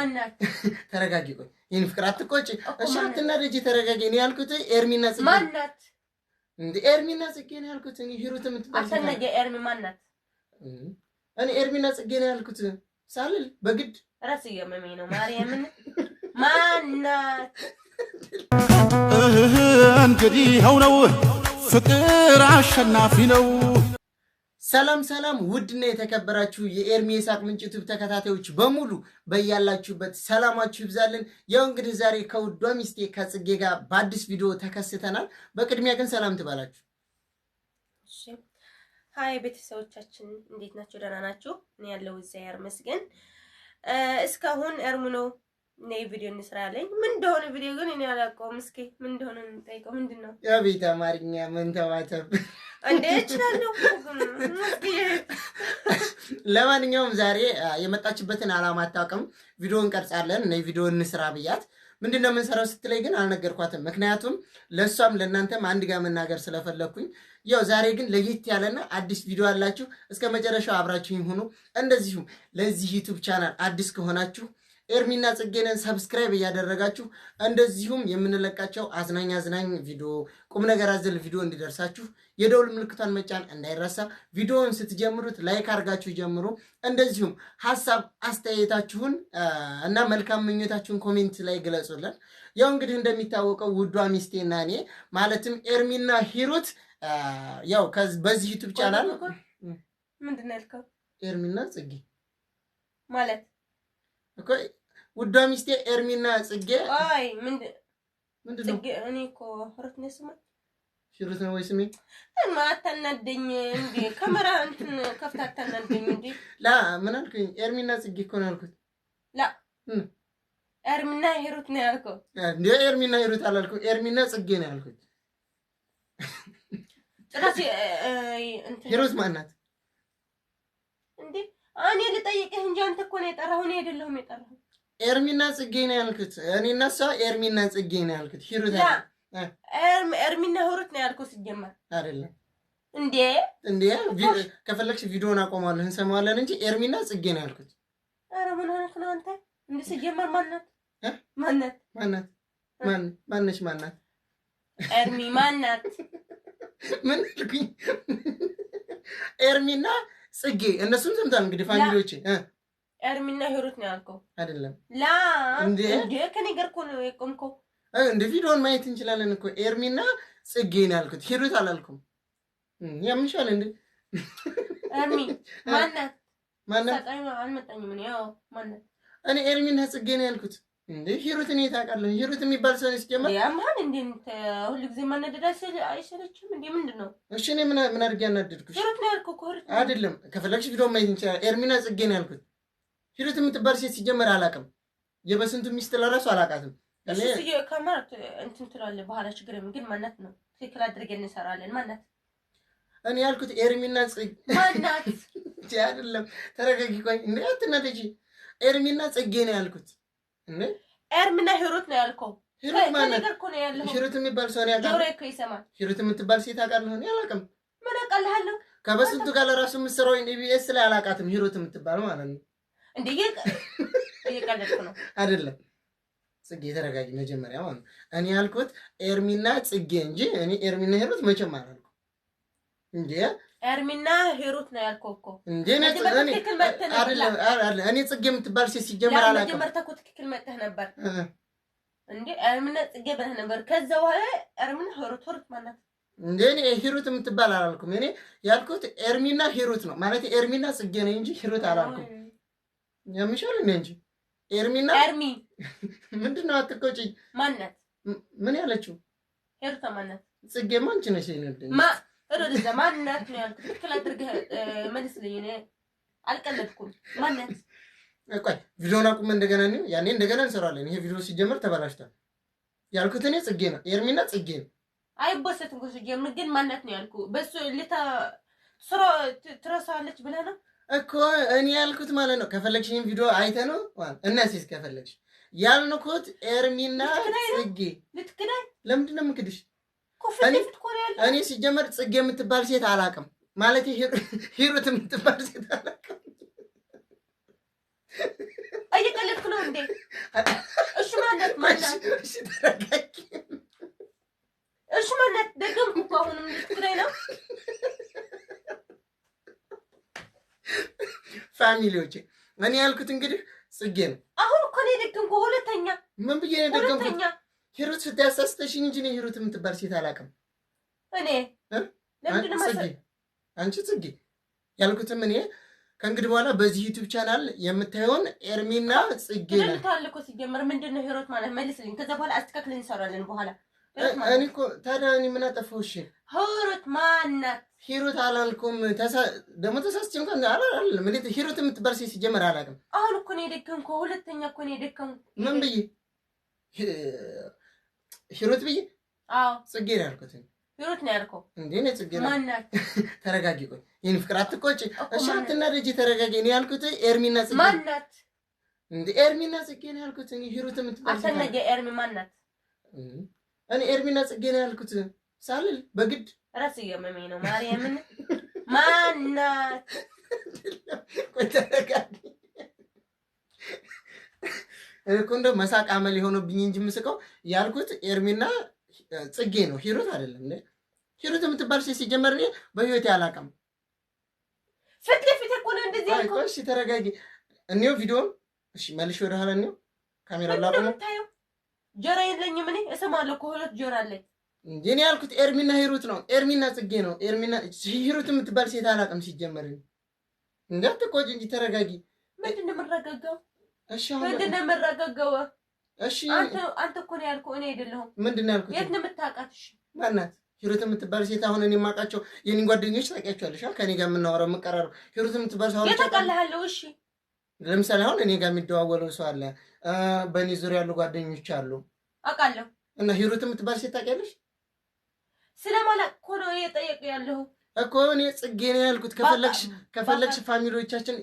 ማናት ተረጋጊ ቆይ ይሄን ፍቅር አትቆጪ እሺ አትናደጂ ተረጋጊ እኔ ያልኩት ኤርሚና ጽጌ ማናት እንዴ ኤርሚና ጽጌ ነው ያልኩት እኔ ሂሩት የምትባል አትነገ ኤርሚ ማናት እኔ ኤርሚና ጽጌ ነው ያልኩት ሳልል በግድ ራስ የመመኝ ነው ማርያምን ማናት እንግዲህ ነው ፍቅር አሸናፊ ነው ሰላም ሰላም ውድና የተከበራችሁ የኤርሚ ይሳቅ ምንጭ ዩቲዩብ ተከታታዮች በሙሉ በእያላችሁበት ሰላማችሁ ይብዛልን። ያው እንግዲህ ዛሬ ከውዷ ሚስቴ ከጽጌ ጋር በአዲስ ቪዲዮ ተከስተናል። በቅድሚያ ግን ሰላም ትባላችሁ። እሺ ሃይ ቤተሰቦቻችን እንዴት ናችሁ? ደህና ናችሁ? እኔ ያለው እግዚአብሔር ይመስገን። እስካሁን ኤርሙኖ ነይ ቪዲዮ እንስራለን። ምን እንደሆነ ቪዲዮ ግን እኔ አላውቀውም። እስኪ ምን እንደሆነ እንጠይቀው። ምንድነው? ያ ቤት አማርኛ ምን ተዋተብ እንዴ እችላለሁ። ለማንኛውም ዛሬ የመጣችበትን አላማ አታውቅም። ቪዲዮ እንቀርጻለን ነይ ቪዲዮ እንስራ ብያት ምንድነው የምንሰራው ስትለይ ግን አልነገርኳትም። ምክንያቱም ለሷም ለእናንተም አንድ ጋር መናገር ስለፈለኩኝ ያው ዛሬ ግን ለየት ያለና አዲስ ቪዲዮ አላችሁ። እስከ መጨረሻው አብራችሁኝ ሁኑ። እንደዚሁም ለዚህ ዩቲዩብ ቻናል አዲስ ከሆናችሁ ኤርሚና ጽጌንን ሰብስክራይብ እያደረጋችሁ እንደዚሁም የምንለቃቸው አዝናኝ ቪዲዮ ቁም ነገር አዘል ቪዲዮ እንዲደርሳችሁ የደውል ምልክቷን መጫን እንዳይረሳ። ቪዲዮውን ስትጀምሩት ላይክ አድርጋችሁ ጀምሩ። እንደዚሁም ሐሳብ አስተያየታችሁን እና መልካም ምኞታችሁን ኮሜንት ላይ ግለጹልን። ያው እንግዲህ እንደሚታወቀው ውዷ ሚስቴና እኔ ማለትም ኤርሚና ሂሩት ያው በዚህ ዩቲዩብ ቻናል ምንድነው ያልከው? ኤርሚና ጽጌ ማለት እኮ ውዷ ሚስቴ ኤርሚና ጽጌ አይ ምንድነው ጽጌ እኔ እኮ ሂሩት ነው ስማ ሂሩት ነው ወይ ስሜ ማታናደኝ እንዴ ካሜራ እንትን ከፍታ አታናደኝ እንዴ ላ ምን አልኩኝ? ኤርሚና ጽጌ እኮ ነው ያልኩት። ላ ኤርሚና ሂሩት ነው ያልከው እንዴ? ኤርሚና ሂሩት አላልኩም፣ ኤርሚና ጽጌ ነው ያልኩት። ጭራሽ ሂሩት ማናት እንዴ? እኔ ልጠይቅህ እንጂ አንተ እኮ ነው የጠራኸው፣ እኔ አይደለሁም የጠራኸው። ኤርሚና ጽጌ ነው ያልኩት። እኔና እሷ ኤርሚና ጽጌ ነው ያልኩት። ሂሩት ኤርሚና ሂሩት ነው ያልኩት። ሲጀመር አይደለም እንዴ ከፈለግሽ ቪዲዮውን አቆማለሁ እንሰማዋለን እንጂ ኤርሚና ጽጌ ነው ያልኩት። ኧረ ምን ሆነህ ነው አንተ? እንዴ ሲጀመር ማናት ማነች ማናት? ኤርሚ ማናት? ምን ልኩኝ? ኤርሚና ጽጌ እነሱም ሰምታል እንግዲህ ፋሚሊዎቼ። ኤርሚና ሂሩት ነው ያልከው አይደለም? ላ እንዴ ከኔ ጋር እኮ ነው የቆምከው። እንደ ቪዲዮውን ማየት እንችላለን እኮ። ኤርሚና ጽጌ ነው ያልኩት፣ ሂሩት አላልኩም። ያምሻል እንዴ? ኤርሚ ማናት? ታውቃኝ አልመጣኝም ነው ያው ማናት? እኔ ኤርሚና ጽጌ ነው ያልኩት። እንዴ ሂሩት እኔ ታውቃለህ? ሂሩት የሚባል ሰው ሲጀመር ያማን እንዴ ሁሉ ጊዜ ማነደዳ አይሰለችም እንዴ? ምንድነው? እሺ እኔ ምን አድርጌ ያናደድኩሽ? ሂሩት ነው ያልከው እኮ። ሂሩት አይደለም፣ ከፈለግሽ ቪዲዮ ማየት እንችላለን። ኤርሚና ጽጌ ነው ያልኩት። ሂሩት የምትባል ሴት ሲጀመር አላውቅም። የበስንቱ ሚስት ለራሱ አላውቃትም። እሺ ከማለት እንትን ትላለህ በኋላ ችግር ግን ማናት ነው? ትክክል አድርገን እንሰራለን። ማናት? እኔ ያልኩት ኤርሚና ጽጌ ማናት? አይደለም፣ ተረጋጊ ቆይ። እንዴ አትናደጂ። ኤርሚና ጽጌ ነው ያልኩት። እንዴ ኤርሚና ሂሩት ነው ያልከው። ሂሩት ማለት ነው ሂሩት የሚባል ሰው ነው ያውቃል። ጆሮ እኮ ይሰማል። ሂሩት የምትባል ሴት አውቃለሁ እኔ አላውቅም። ምን አውቃለሁ? ከበስንቱ ጋር ለራሱ የምትሰራው ኢቢኤስ ላይ አላውቃትም። ሂሩት የምትባል ማለት ነው። እንዴ እየቀለድኩ ነው አይደለም። ጽጌ ተረጋጊ መጀመሪያ ማለት ነው። እኔ ያልኩት ኤርሚና ጽጌ እንጂ እኔ ኤርሚና ሂሩት መቼም አላልኩም። እንዴ ኤርሚና ሂሩት ነው ያልከው እኮ። እንዴ እኔ ጽጌ የምትባል ሴት ሲጀመር አላውቅም። መጀመርታ እኮ ትክክል መጥተህ ነበር እንዴ? ኤርሚና ጽጌ ብለህ ነበር። ከዛ በኋላ ኤርሚና ሂሩት ማለት እንዴ እኔ ሂሩት የምትባል አላልኩም። እኔ ያልኩት ኤርሚና ሂሩት ነው ማለት ኤርሚና ጽጌ ነው እንጂ ሂሩት አላልኩም። ያምሻል እንጂ ኤርሚ ምንድነው? አትቆጪኝ። ማናት? ምን ያለችው? ሂሩት ማናት? ጽጌማ አንቺ ነሽ ይነልኝ እረዛ ማናት ነው ያልኩት። ትክክል አድርገህ መልስልኝ። እኔ አልቀለድኩም። ማናት? ቆይ ቪዲዮውን አቁመን እንደገና ነው ያኔ እንደገና እንሰራለን። ይሄ ቪዲዮ ሲጀመር ተበላሽቷል። ያልኩት እኔ ጽጌ ነው፣ ኤርሚና ጽጌ ነው። አይቦሰትም እኮ ሲጀምር ግን ማናት ነው ያልኩት። በሱ ትረሳለች ብለህ ነው እኮ እኔ ያልኩት ማለት ነው። ከፈለግሽ ይሄን ቪዲዮ አይተህ ነው እና ሲስ ከፈለግሽ ያልኩት ኤርሚና ጽጌ ልትክዳይ። ለምንድን ነው የምክድሽ? እኔ ሲጀመር ጽጌ የምትባል ሴት አላውቅም ማለት ሂሩት የምትባል ሴት አላውቅም። እየቀለድኩ ነው እንዴ? እሺ ማለት እሺ ተረጋጊ። እሺ ማለት ደገምኩ እኮ አሁንም ልትግረኝ ነው። ፋሚሊዎቼ እኔ ያልኩት እንግዲህ ጽጌ ነው። አሁን እኮ ነው የደገምኩ። ሁለተኛ ምን ብዬ ነው የደገምኩት? ሂሩት ስታሳስተሽኝ እንጂ ነው ሂሩት የምትባል ሴት አላውቅም። እኔ ለምንድን ነው ጽጌ አንቺ ጽጌ ያልኩትም እኔ ከእንግዲህ በኋላ በዚህ ዩቲዩብ ቻናል የምታየውን ኤርሚና ጽጌ ነው ታልኩ። ሲጀመር ምንድን ነው ሂሩት ማለት መልስልኝ። ከዛ በኋላ አስተካክለን እንሰራለን በኋላ። እኔ እኮ ታዲያ እኔ ምን አጠፋሁ? እሺ ሂሩት ማናት? ሂሩት አላልኩም። ደግሞ ተሳስቼ እንኳን አላለም። እንዴት ሂሩት የምትባል ሴት ሲጀመር አላውቅም። አሁን እኮ ነው የደገምኩ። ሁለተኛ እኮ ነው የደገምኩ። ምን ብዬ ሂሩት ብዬ? አዎ ጽጌ ነው ያልኩት። ሂሩት ነው ያልከው እንዴ? ነው ጽጌ ነው። ማናት? ተረጋጊ። ቆይ የኔ ፍቅር አትቆጪ። እሺ አትናደጂ፣ ተረጋጊ። እኔ ያልኩት ኤርሚና ጽጌ ማናት? እንዴ ኤርሚና ጽጌ ነው ያልኩት። እኔ ሂሩት የምትባል ሴት አሰነገ ኤርሚ ማናት? እኔ ኤርሚና ጽጌ ነው ያልኩት ሳልል በግድ ራስ እየመመኝ ነው። ማርያምን ማናት? ቆይ ተረጋጊ። እኮ እንደው መሳቅ አመል የሆነብኝ እንጂ የምስቀው ያልኩት ኤርሚና ጽጌ ነው፣ ሂሩት አይደለም። እንዴ ሂሩት የምትባል ሴት ሲጀመር እኔ በህይወቴ አላውቅም። ፊት ለፊት እኮ ነው እንደዚህ ያልከው። እሺ ተረጋጊ። እኔው ቪዲዮም እሺ መልሽ ወደ ኋላ እኔው ካሜራ ላቆመው። ጆሮ የለኝም እኔ እሰማለሁ እኮ ሁለት ጆሮ አለኝ። እንዴ እኔ ያልኩት ኤርሚና ሂሩት ነው፣ ኤርሚና ጽጌ ነው። ኤርሚና ሂሩት የምትባል ሴት አላውቅም ሲጀመር። እንዴ አትቆጪ እንጂ ተረጋጊ። ምንድን ነው የምረጋጋው? እሺ ምንድን ነው የምረጋጋው? እሺ አንተ እኮ ነው ያልከው፣ እኔ አይደለሁም። ምንድን ነው ያልኩት? የት ነው የምታውቃት? እሺ ማናት ሂሩት የምትባል ሴት? አሁን እኔ የማውቃቸው የኔን ጓደኞች ታውቂያቸዋለሽ? ከኔ ጋር የምናወራው የምቀራረው ሂሩት የምትባል ሰው የታውቃለህ? እሺ ለምሳሌ አሁን እኔ ጋር የሚደዋወለው ሰው አለ፣ በእኔ ዙሪያ ያሉ ጓደኞች አሉ። አውቃለሁ። እና ሂሩት የምትባል ሴት ታውቂያለሽ? ስለማላውቅ እኮ ነው እየጠየቁ ያለሁ እኮ። እኔ ጽጌ ነው ያልኩት። ከፈለግሽ ፋሚሊዎቻችን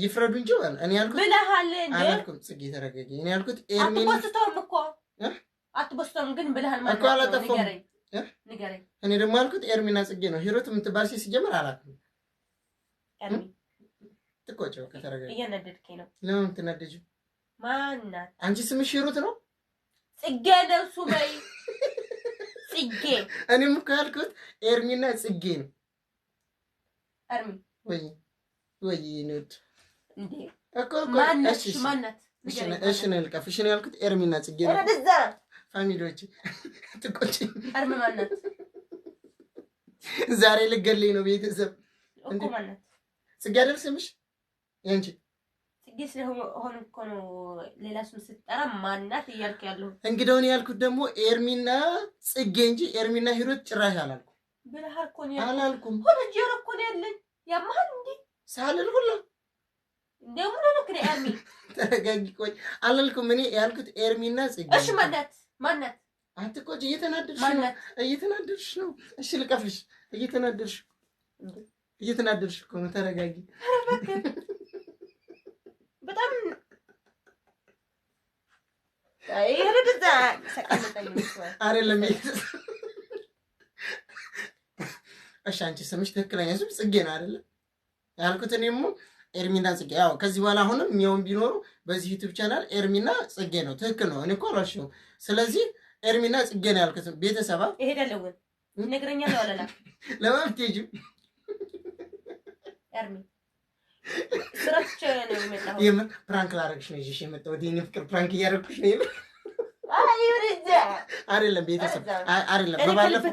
ይፍረዱ እንጂ እኔ ያልኩት ብለሃል እንዴ? አላልኩም። ጽጌ ተረጋጊ። እኔ ያልኩት ኤርሚና አትበስተውም እኮ አትበስተውም፣ ግን ብለሃል ማለት ነው። ንገረኝ። እኔ ደግሞ ያልኩት ኤርሚና ጽጌ ነው። ሂሩት የምትባል ሴት ሲጀምር አላውቅም። ኤርሚ ትቆጪ። በቃ ተረጋጊ። እየነደድከኝ ነው። ለምን የምትናደጂው? ማናት? አንቺ ስምሽ ሂሩት ነው? ጽጌ ነው ሱመይ። ጽጌ እኔም እኮ ያልኩት ኤርሚና ጽጌ ነው። ኤርሚ ወይ ኑት እንዴ እኮ ማናት? እሺ ነው ልቀፍ። እሺ ነው ያልኩት ኤርሚና ጽጌ ነው። ወደዛ ፋሚሊዎች ትቆጪ። ኤርሚ ማናት? ዛሬ ልገለኝ ነው ቤተሰብ። እኮ ማናት? ጽጌ አይደል ስምሽ? ያንቺ ጽጌ ስለሆነ እኮ ነው ሌላ ስም ስትጠራ ማናት እያልክ ያለው። እንግዲህ እኔ ያልኩት ደግሞ ኤርሚና ጽጌ እንጂ ኤርሚና ሂሩት ጭራሽ አላልኩም። ብለሃል እኮ ነው አላልኩም። ሁለት ጆሮ እኮ ነው ያለኝ። ያማል እንዴ ሳልል ሁላ እንደው ምን ነው ከኔ ኤርሚ ተረጋጊ። ቆይ አላልኩም። እኔ ያልኩት ኤርሚና ጽጌ። እሺ ማናት? አትቆጪ። እየተናደድሽ ነው። እሺ ልቀፍሽ። እየተናደድሽ እኮ ነው። ተረጋጊ በጣም ይሄረደዛ ሰቀለጠኝ አይደለም። እሺ አንቺ ስምሽ ትክክለኛ ስም ጽጌ ነው አይደለ? ያልኩት እኔም ኤርሚና ጽጌ። ያው ከዚህ በኋላ አሁንም የሚያውን ቢኖሩ በዚህ ዩቲዩብ ቻናል ኤርሚና ጽጌ ነው። ትክክል ነው። እኔ እኮ አልዋሽም። ስለዚህ ኤርሚና ጽጌ ነው ያልኩት። ቤተሰባ እሄዳለሁ ወይ ነግረኛለሁ አለላ ለማለት ይጂ ኤርሚ ስራች ነው የሚመጣው። የምን ፕራንክ ላደርግሽ ነው ይዤሽ የመጣሁት? የእኔ ፍቅር ፕራንክ እያደረግኩሽ ነው። አይደለም ቤተሰብ አይደለም። በባለፈው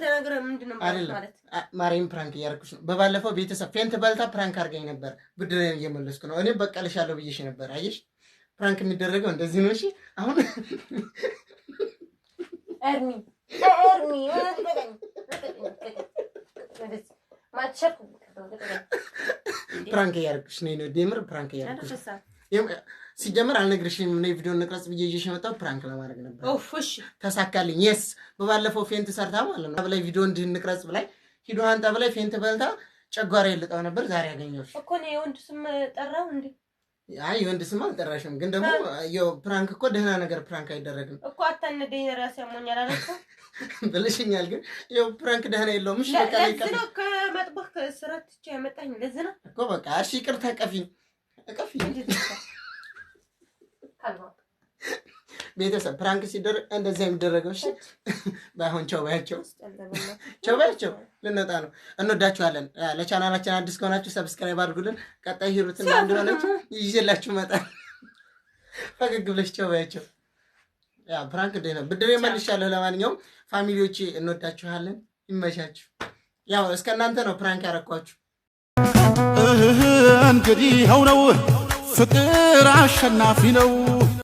ማርያም ፕራንክ እያደረግኩሽ ነው። በባለፈው ቤተሰብ ፌንት በልታ ፕራንክ አድርገኝ ነበር። ብድሬን እየመለስኩ ነው። እኔ በቀልሻለሁ ብዬሽ ነበር። አየሽ ፕራንክ የሚደረገው እንደዚህ ነው። እሺ አሁን ኤርሚ ፕራንክ እያደረግኩሽ ነው። ደምር ፕራንክ እያደረግኩሽ ሲጀምር አልነግርሽም። እኔ ቪዲዮ እንቅረጽ ብዬ ይዤሽ የመጣሁት ፕራንክ ለማድረግ ነበር። እሺ ተሳካልኝ። የስ በባለፈው ፌንት ሰርታ ማለት ነው ብላይ ቪዲዮ እንድንቅረጽ ብላይ ሂዶ አንተ ብላይ ፌንት በልታ ጨጓራ ይልጣው ነበር። ዛሬ አገኘሁሽ እኮ ነው። የወንድ ስም ጠራው እንዴ? አይ የወንድ ስም አልጠራሽም፣ ግን ደግሞ ያው ፕራንክ እኮ ደህና ነገር ፕራንክ አይደረግም እኮ። አታነደኝ ራስ ያሞኛል አላልኩ ብለሽኛል፣ ግን ያው ፕራንክ ደህና የለውም። እሺ በቃ ለዚህ ነው ከመጥበቅ ስራት ብቻ ያመጣኝ። ለዚህ ነው እኮ በቃ እሺ ይቅርታ። ቀፊኝ ቤተሰብ ፕራንክ ሲደረግ እንደዚህ የሚደረገው እሺ ባይሆን ቻው ባያቸው ቻው ባያቸው ልንወጣ ነው እንወዳችኋለን ለቻናላችን አዲስ ከሆናችሁ ሰብስክራይብ አድርጉልን ቀጣይ ሂሩትና እንደሆነች ይዤላችሁ መጣ ፈገግ ብለሽ ቻው ባያቸው ያ ፕራንክ ደህና ብድሬ መልሻለሁ ለማንኛውም ፋሚሊዎቼ እንወዳችኋለን ይመሻችሁ ያው እስከናንተ ነው ፕራንክ ያረኳችሁ እንግዲህ ሆነው ፍቅር አሸናፊ ነው